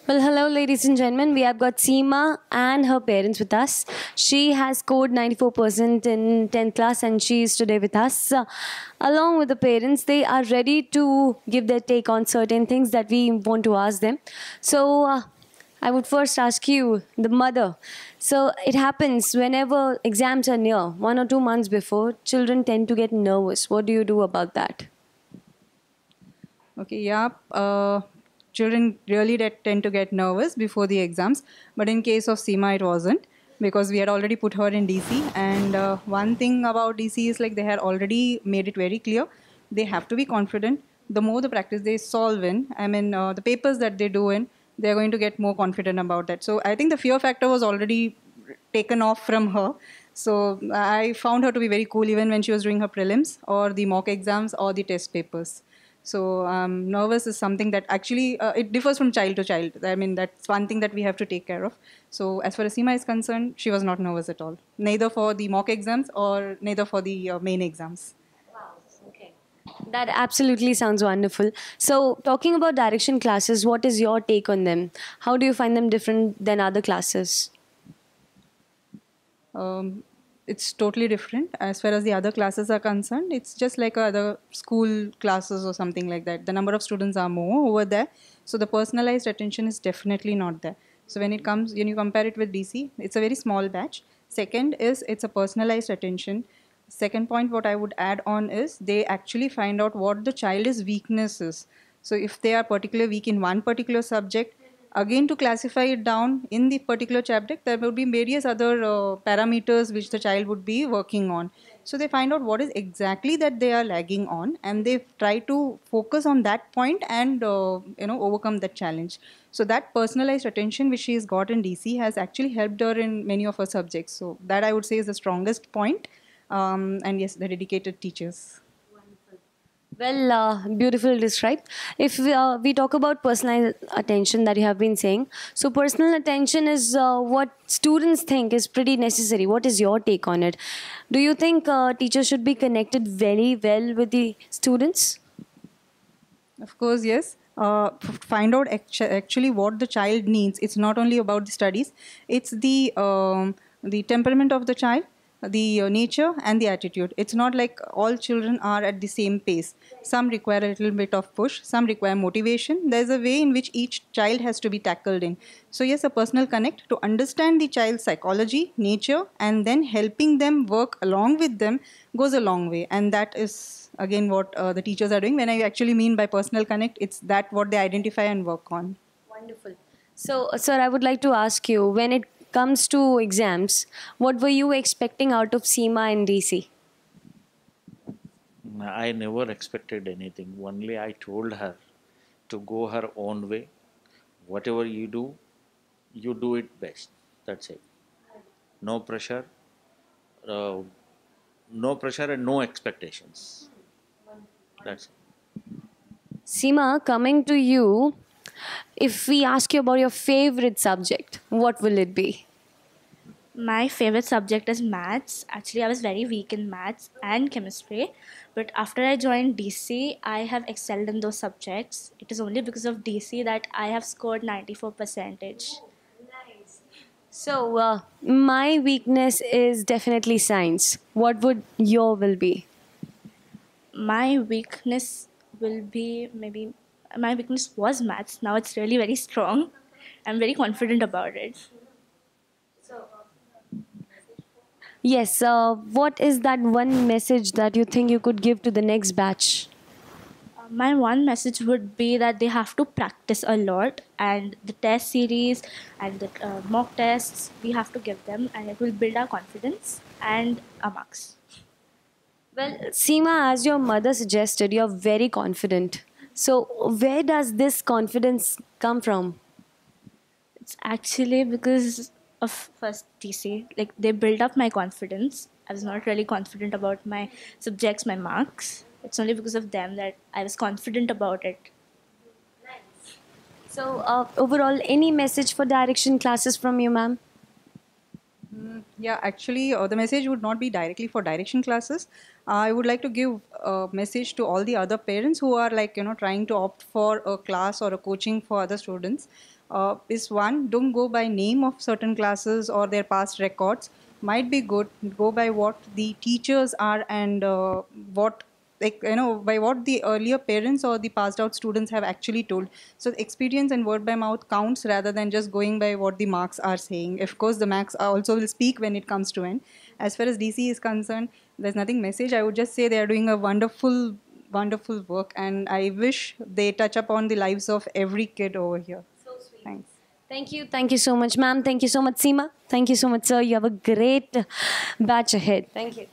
Well, hello, ladies and gentlemen. We have got Seema and her parents with us. She has scored 94% in 10th class and she is today with us. Along with the parents, they are ready to give their take on certain things that we want to ask them. So, I would first ask you, the mother. So, it happens whenever exams are near, 1 or 2 months before, children tend to get nervous. What do you do about that? Okay, yeah. Children really tend to get nervous before the exams, but in case of Seema, it wasn't because we had already put her in DC. And one thing about DC is like they had already made it very clear they have to be confident. The more the practice they solve in, I mean, the papers that they do in, they're going to get more confident about that. So I think the fear factor was already taken off from her. So I found her to be very cool even when she was doing her prelims or the mock exams or the test papers. So nervous is something that actually it differs from child to child. I mean that's one thing that we have to take care of. So as far as Seema is concerned, she was not nervous at all, neither for the mock exams or neither for the main exams. That absolutely sounds wonderful. So, talking about direction classes, what is your take on them? How do you find them different than other classes? Um, it's totally different as far as the other classes are concerned. It's just like other school classes or something like that. The number of students are more over there, so the personalized attention is definitely not there. So when you compare it with DC, it's a very small batch. Second is it's a personalized attention. Second point, what I would add on is they actually find out what the child is weakness is. So if they are particularly weak in one particular subject, again to classify it down in the particular subject, there will be various other parameters which the child would be working on. So they find out what is exactly that they are lagging on, and they try to focus on that point and overcome that challenge. So that personalized attention which she has got in DC has actually helped her in many of her subjects. So that I would say is the strongest point. And yes, the dedicated teachers. Well, beautifully described. If we talk about personal attention that you have been saying, so personal attention is what students think is pretty necessary. What is your take on it? Do you think teachers should be connected very well with the students? Of course, yes. Find out actually what the child needs. It's not only about the studies. It's the temperament of the child, the nature, and the attitude. It's not like all children are at the same pace. Some require a little bit of push. Some require motivation. There's a way in which each child has to be tackled in. So yes, a personal connect to understand the child's psychology, nature, and then helping them work along with them goes a long way. And that is again what the teachers are doing. When I actually mean by personal connect, it's that what they identify and work on. Wonderful. So, sir, I would like to ask you, when it comes to exams, what were you expecting out of SEMA and DC? I never expected anything. Only I told her to go her own way. Whatever you do it best. That's it. No pressure, uh, no pressure and no expectations. That's it. Seema, coming to you, if we ask you about your favorite subject, what will it be? My favorite subject is maths. Actually, I was very weak in maths and chemistry, but after I joined DC, I have excelled in those subjects. It is only because of DC that I have scored 94 percentage. So, my weakness is definitely science. What would your will be? My weakness will be maybe my weakness was maths. Now it's really very strong. I'm very confident about it. Yes, what is that one message that you think you could give to the next batch? My one message would be that they have to practice a lot, and the test series and the mock tests we have to give them, and it will build our confidence and our marks. Well, Seema, as your mother suggested, you're very confident. So, where does this confidence come from? It's actually because of first TC. Like they built up my confidence. I was not really confident about my subjects, my marks. It's only because of them that I was confident about it. So, overall, any message for direction classes from you, ma'am? Yeah, actually, the message would not be directly for direction classes. I would like to give a message to all the other parents who are like, trying to opt for a class or a coaching for other students. is one, don't go by name of certain classes or their past records. Might be good. Go by what the teachers are and what, like, by what the earlier parents or the passed out students have actually told. So experience and word by mouth counts rather than just going by what the marks are saying. Of course, the marks also will speak when it comes to end. As far as DC is concerned, there's nothing message. I would just say they are doing a wonderful, wonderful work, and I wish they touch upon the lives of every kid over here. So sweet. Thanks. Thank you so much, ma'am. Thank you so much, Seema. Thank you so much, sir. You have a great batch ahead. Thank you.